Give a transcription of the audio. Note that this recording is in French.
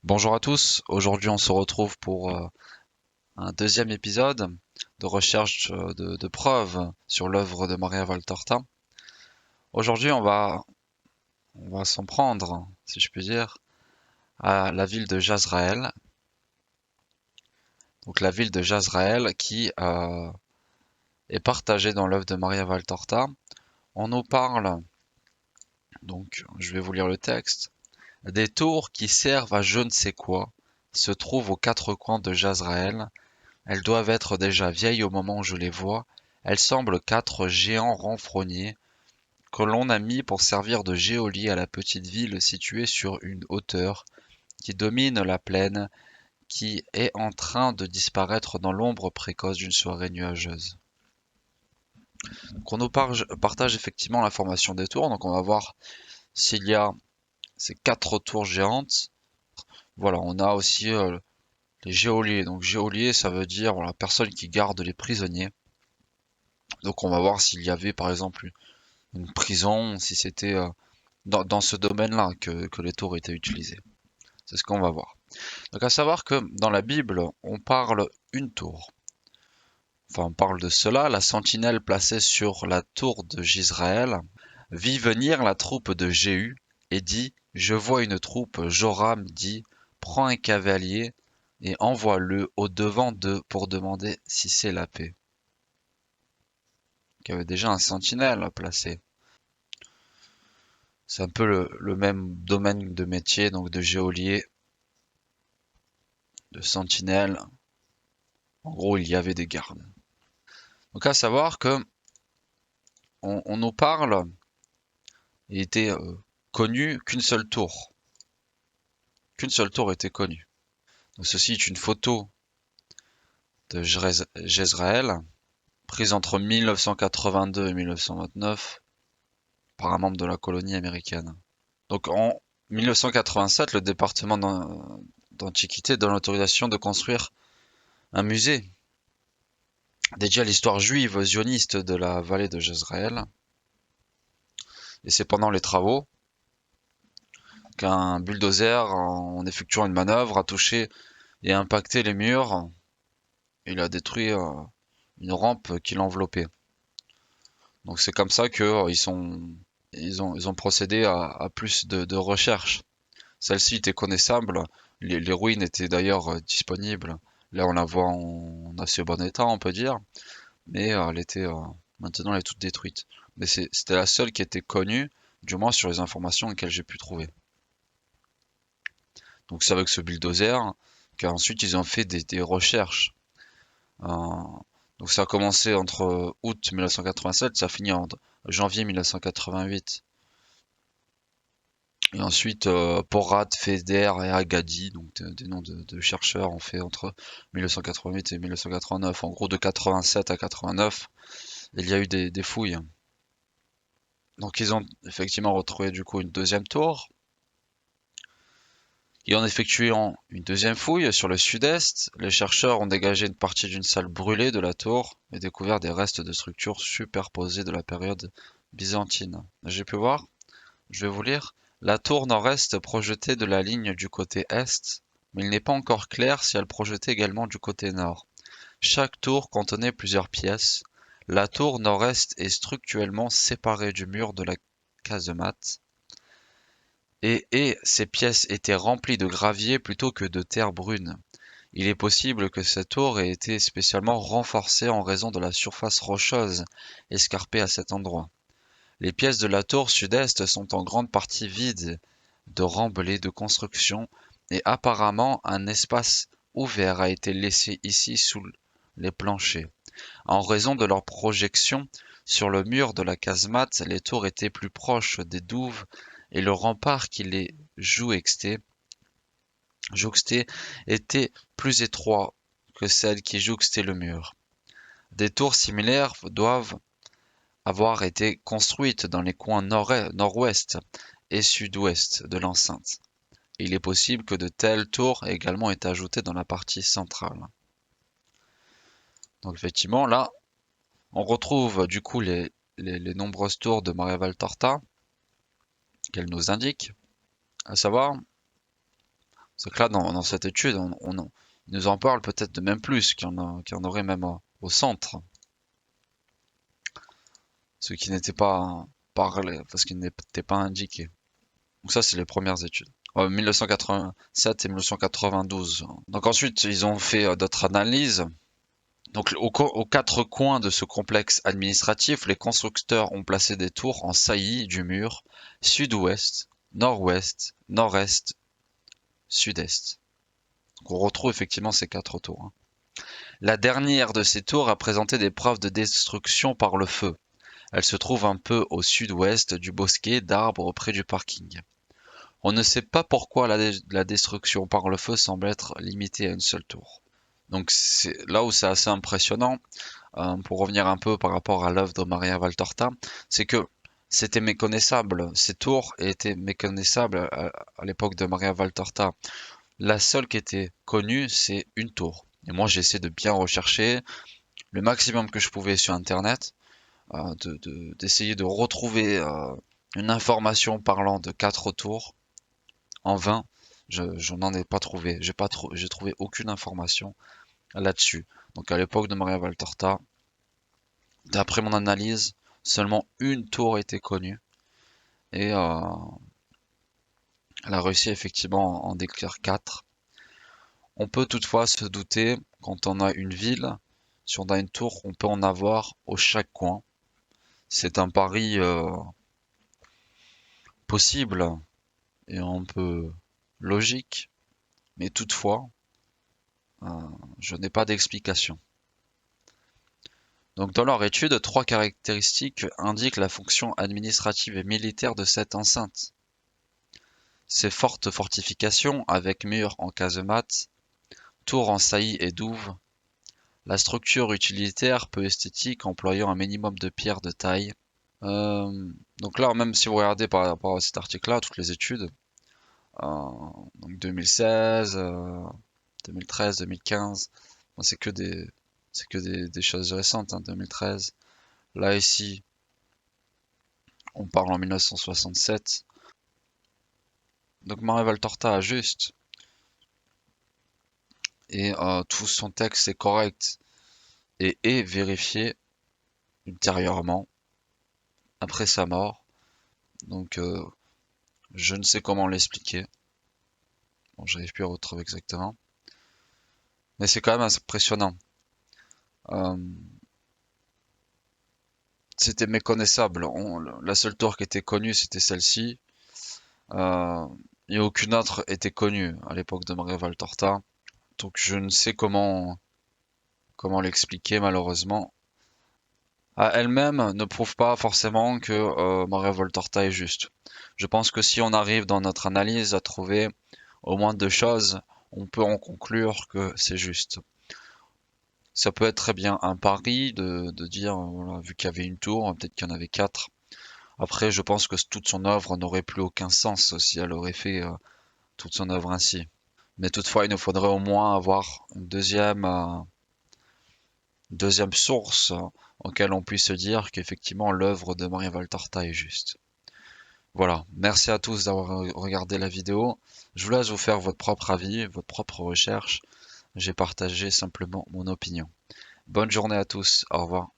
Bonjour à tous, aujourd'hui on se retrouve pour un deuxième épisode de recherche de preuves sur l'œuvre de Maria Valtorta. Aujourd'hui on va s'en prendre, si je puis dire, à la ville de Jazraël. Donc la ville de Jazraël qui est partagée dans l'œuvre de Maria Valtorta. On nous parle, donc je vais vous lire le texte, des tours qui servent à je ne sais quoi se trouvent aux quatre coins de Jazraël. Elles doivent être déjà vieilles au moment où je les vois. Elles semblent quatre géants renfrognés que l'on a mis pour servir de geôlier à la petite ville située sur une hauteur qui domine la plaine qui est en train de disparaître dans l'ombre précoce d'une soirée nuageuse. Donc on nous partage effectivement la formation des tours. Donc on va voir s'il y a ces quatre tours géantes. Voilà, on a aussi les geôliers. Donc geôlier, ça veut dire la personne qui garde les prisonniers. Donc on va voir s'il y avait par exemple une prison, si c'était dans ce domaine-là que les tours étaient utilisés. C'est ce qu'on va voir. Donc à savoir que dans la Bible, on parle une tour. Enfin, on parle de cela, la sentinelle placée sur la tour de Gisraël vit venir la troupe de Jéhu et dit, je vois une troupe. Joram dit, prends un cavalier et envoie-le au devant d'eux pour demander si c'est la paix. Il y avait déjà un sentinelle placé. C'est un peu le même domaine de métier, donc de geôlier, de sentinelle. En gros, il y avait des gardes. Donc à savoir que on nous parle, il était connu qu'une seule tour. Qu'une seule tour était connue. Donc ceci est une photo de Jezreel, prise entre 1982 et 1929 par un membre de la colonie américaine. Donc en 1987, le département d'Antiquité donne l'autorisation de construire un musée dédié à l'histoire juive zioniste de la vallée de Jezreel. Et c'est pendant les travaux qu'un bulldozer, en effectuant une manœuvre, a touché et impacté les murs. Il a détruit une rampe qui l'enveloppait. Donc c'est comme ça que ils ont procédé à plus de recherches. Celle-ci était connaissable. Les ruines étaient d'ailleurs disponibles. Là, on la voit en assez bon état, on peut dire. Mais elle était maintenant elle est toute détruite. Mais c'était la seule qui était connue, du moins sur les informations auxquelles j'ai pu trouver. Donc c'est avec ce bulldozer qu'ensuite ils ont fait des recherches. Euh, donc ça a commencé entre août 1987, ça a fini en janvier 1988. Et ensuite, Porat, Feder et Agadi, donc des noms de chercheurs, ont fait entre 1988 et 1989. En gros, de 87 à 89, il y a eu des fouilles. Donc ils ont effectivement retrouvé du coup une deuxième tour. Et en effectuant une deuxième fouille sur le sud-est, les chercheurs ont dégagé une partie d'une salle brûlée de la tour et découvert des restes de structures superposées de la période byzantine. J'ai pu voir, je vais vous lire. La tour nord-est projetait de la ligne du côté est, mais il n'est pas encore clair si elle projetait également du côté nord. Chaque tour contenait plusieurs pièces. La tour nord-est est structurellement séparée du mur de la casemate et ces pièces étaient remplies de gravier plutôt que de terre brune. Il est possible que cette tour ait été spécialement renforcée en raison de la surface rocheuse escarpée à cet endroit. Les pièces de la tour sud-est sont en grande partie vides de remblais de construction et apparemment un espace ouvert a été laissé ici sous les planchers. En raison de leur projection sur le mur de la casemate, les tours étaient plus proches des douves et le rempart qui les jouxtait était plus étroit que celle qui jouxtait le mur. Des tours similaires doivent avoir été construites dans les coins nord-ouest et sud-ouest de l'enceinte. Il est possible que de telles tours aient également été ajoutées dans la partie centrale. Donc effectivement, là, on retrouve du coup les nombreuses tours de Maria Valtorta qu'elle nous indique, à savoir C'est que là, dans cette étude, ils nous en parle peut-être de même plus qu'il y en aurait même au centre, ce qui n'était pas parlé, parce qu'il n'était pas indiqué. Donc ça, c'est les premières études. 1987 et 1992. Donc ensuite, ils ont fait d'autres analyses. Donc aux quatre coins de ce complexe administratif, les constructeurs ont placé des tours en saillie du mur sud-ouest, nord-ouest, nord-est, sud-est. Donc on retrouve effectivement ces quatre tours, hein. La dernière de ces tours a présenté des preuves de destruction par le feu. Elle se trouve un peu au sud-ouest du bosquet d'arbres près du parking. On ne sait pas pourquoi la destruction par le feu semble être limitée à une seule tour. Donc c'est là où c'est assez impressionnant, pour revenir un peu par rapport à l'œuvre de Maria Valtorta, c'est que c'était méconnaissable. Ces tours étaient méconnaissables à l'époque de Maria Valtorta. La seule qui était connue, c'est une tour. Et moi, j'ai essayé de bien rechercher le maximum que je pouvais sur Internet, d'essayer de retrouver une information parlant de quatre tours. En vain, je n'en ai pas trouvé. J'ai trouvé aucune information là-dessus. Donc à l'époque de Maria Valtorta, d'après mon analyse, seulement une tour était connue et elle a réussi effectivement à en décrire quatre. On peut toutefois se douter, quand on a une ville, si on a une tour, on peut en avoir au chaque coin. C'est un pari possible et un peu logique, mais toutefois, euh, je n'ai pas d'explication. Donc dans leur étude, trois caractéristiques indiquent la fonction administrative et militaire de cette enceinte. Ses fortes fortifications avec murs en casemate, tours en saillie et douves, la structure utilitaire peu esthétique employant un minimum de pierres de taille. Donc là, même si vous regardez par rapport à cet article-là, toutes les études, donc 2016, 2013, 2015, bon, c'est que des choses récentes, hein, 2013. Là ici, on parle en 1967. Donc Maria Valtorta a juste, et tout son texte est correct et est vérifié ultérieurement après sa mort. Donc je ne sais comment l'expliquer. Bon, j'arrive plus à retrouver exactement. Mais c'est quand même assez impressionnant. Euh, C'était méconnaissable. La seule tour qui était connue, c'était celle-ci. Euh, et aucune autre était connue à l'époque de Maria Valtorta. Donc je ne sais comment l'expliquer malheureusement. À elle-même ne prouve pas forcément que Maria Valtorta est juste. Je pense que si on arrive dans notre analyse à trouver au moins deux choses, on peut en conclure que c'est juste. Ça peut être très bien un pari de dire, voilà, vu qu'il y avait une tour, peut-être qu'il y en avait quatre. Après, je pense que toute son œuvre n'aurait plus aucun sens si elle aurait fait toute son œuvre ainsi. Mais toutefois, il nous faudrait au moins avoir deuxième source auquel on puisse se dire qu'effectivement l'œuvre de Maria Valtorta est juste. Voilà, merci à tous d'avoir regardé la vidéo. Je vous laisse vous faire votre propre avis, votre propre recherche. J'ai partagé simplement mon opinion. Bonne journée à tous, au revoir.